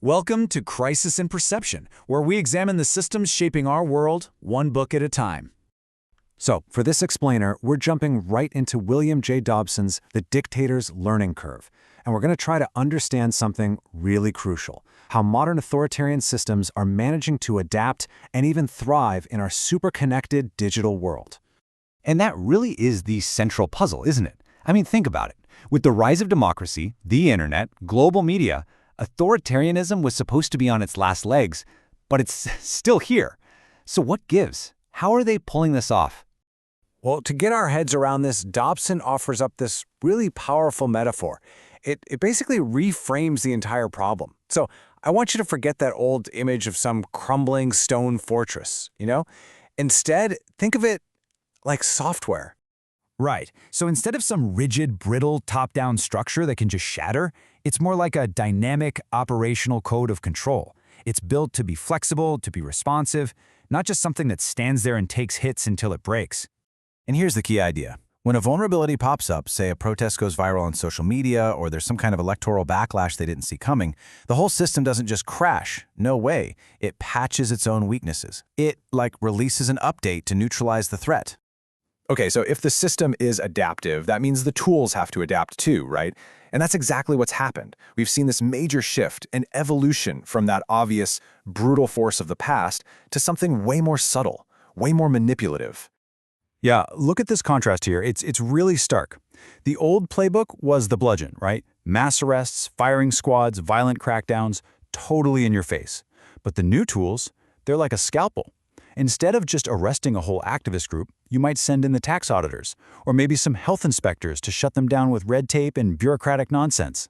Welcome to Crisis in Perception, where we examine the systems shaping our world, one book at a time. So, for this explainer, we're jumping right into William J. Dobson's The Dictator's Learning Curve, and we're going to try to understand something really crucial: how modern authoritarian systems are managing to adapt and even thrive in our super-connected digital world. And that really is the central puzzle, isn't it? I mean, think about it. With the rise of democracy, the internet, global media, authoritarianism was supposed to be on its last legs, but it's still here. So what gives? How are they pulling this off? Well, to get our heads around this, Dobson offers up this really powerful metaphor. It basically reframes the entire problem. So I want you to forget that old image of some crumbling stone fortress, Instead, think of it like software. Right. So instead of some rigid, brittle, top-down structure that can just shatter, it's more like a dynamic operational code of control. It's built to be flexible, to be responsive, not just something that stands there and takes hits until it breaks. And here's the key idea. When a vulnerability pops up, say a protest goes viral on social media, or there's some kind of electoral backlash they didn't see coming, the whole system doesn't just crash. No way. It patches its own weaknesses. It, releases an update to neutralize the threat. Okay, so if the system is adaptive, that means the tools have to adapt too, right? And that's exactly what's happened. We've seen this major shift, an evolution from that obvious, brutal force of the past to something way more subtle, way more manipulative. Yeah, look at this contrast here. It's really stark. The old playbook was the bludgeon, right? Mass arrests, firing squads, violent crackdowns, totally in your face. But the new tools, they're like a scalpel. Instead of just arresting a whole activist group, you might send in the tax auditors, or maybe some health inspectors to shut them down with red tape and bureaucratic nonsense.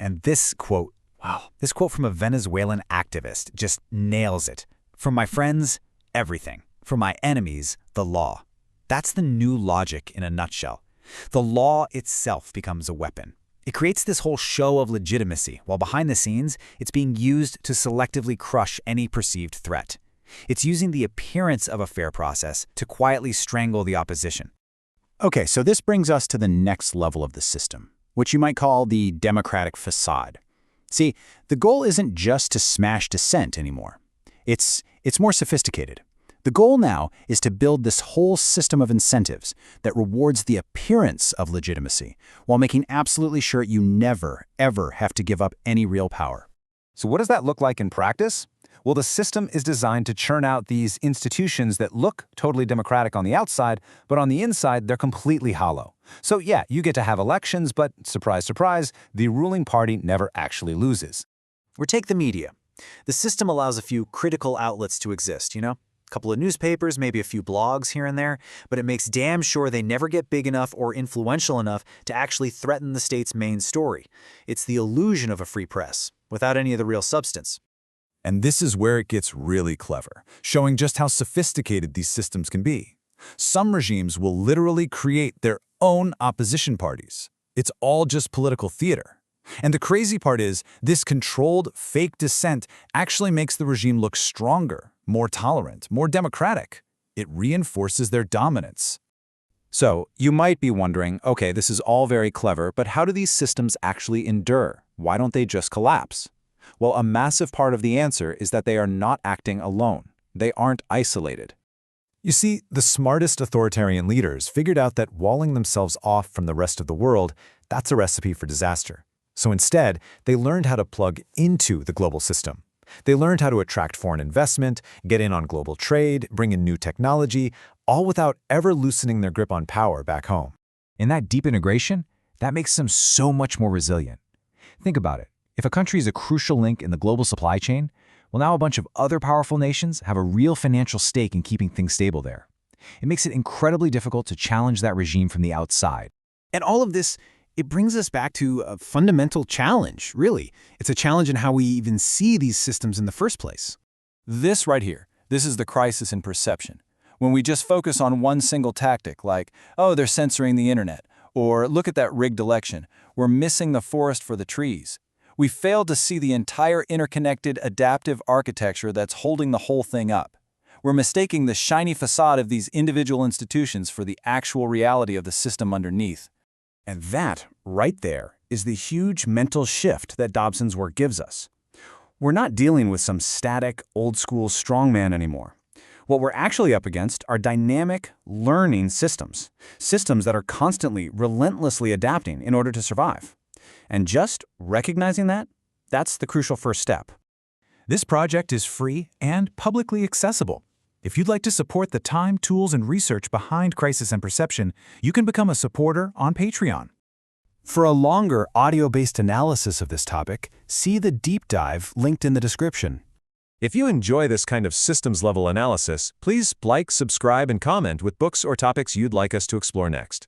And this quote from a Venezuelan activist just nails it. From my friends, everything. From my enemies, the law. That's the new logic in a nutshell. The law itself becomes a weapon. It creates this whole show of legitimacy, while behind the scenes, it's being used to selectively crush any perceived threat. It's using the appearance of a fair process to quietly strangle the opposition. Okay, so this brings us to the next level of the system, which you might call the democratic facade. See, the goal isn't just to smash dissent anymore. It's more sophisticated. The goal now is to build this whole system of incentives that rewards the appearance of legitimacy while making absolutely sure you never, ever have to give up any real power. So what does that look like in practice? Well, the system is designed to churn out these institutions that look totally democratic on the outside, but on the inside, they're completely hollow. So yeah, you get to have elections, but surprise, surprise, the ruling party never actually loses. Or take the media. The system allows a few critical outlets to exist, A couple of newspapers, maybe a few blogs here and there, but it makes damn sure they never get big enough or influential enough to actually threaten the state's main story. It's the illusion of a free press, without any of the real substance. And this is where it gets really clever, showing just how sophisticated these systems can be. Some regimes will literally create their own opposition parties. It's all just political theater. And the crazy part is, this controlled, fake dissent actually makes the regime look stronger, more tolerant, more democratic. It reinforces their dominance. So, you might be wondering, okay, this is all very clever, but how do these systems actually endure? Why don't they just collapse? Well, a massive part of the answer is that they are not acting alone. They aren't isolated. You see, the smartest authoritarian leaders figured out that walling themselves off from the rest of the world, that's a recipe for disaster. So instead, they learned how to plug into the global system. They learned how to attract foreign investment, get in on global trade, bring in new technology, all without ever loosening their grip on power back home. And that deep integration, that makes them so much more resilient. Think about it. If a country is a crucial link in the global supply chain, well, now a bunch of other powerful nations have a real financial stake in keeping things stable there. It makes it incredibly difficult to challenge that regime from the outside. And all of this, it brings us back to a fundamental challenge, really. It's a challenge in how we even see these systems in the first place. This right here, this is the crisis in perception. When we just focus on one single tactic, like, oh, they're censoring the internet, or look at that rigged election, we're missing the forest for the trees. We fail to see the entire interconnected, adaptive architecture that's holding the whole thing up. We're mistaking the shiny facade of these individual institutions for the actual reality of the system underneath. And that, right there, is the huge mental shift that Dobson's work gives us. We're not dealing with some static, old-school strongman anymore. What we're actually up against are dynamic, learning systems. Systems that are constantly, relentlessly adapting in order to survive. And just recognizing that, that's the crucial first step. This project is free and publicly accessible. If you'd like to support the time, tools, and research behind Crisis and Perception, you can become a supporter on Patreon. For a longer audio-based analysis of this topic, see the deep dive linked in the description. If you enjoy this kind of systems-level analysis, please like, subscribe, and comment with books or topics you'd like us to explore next.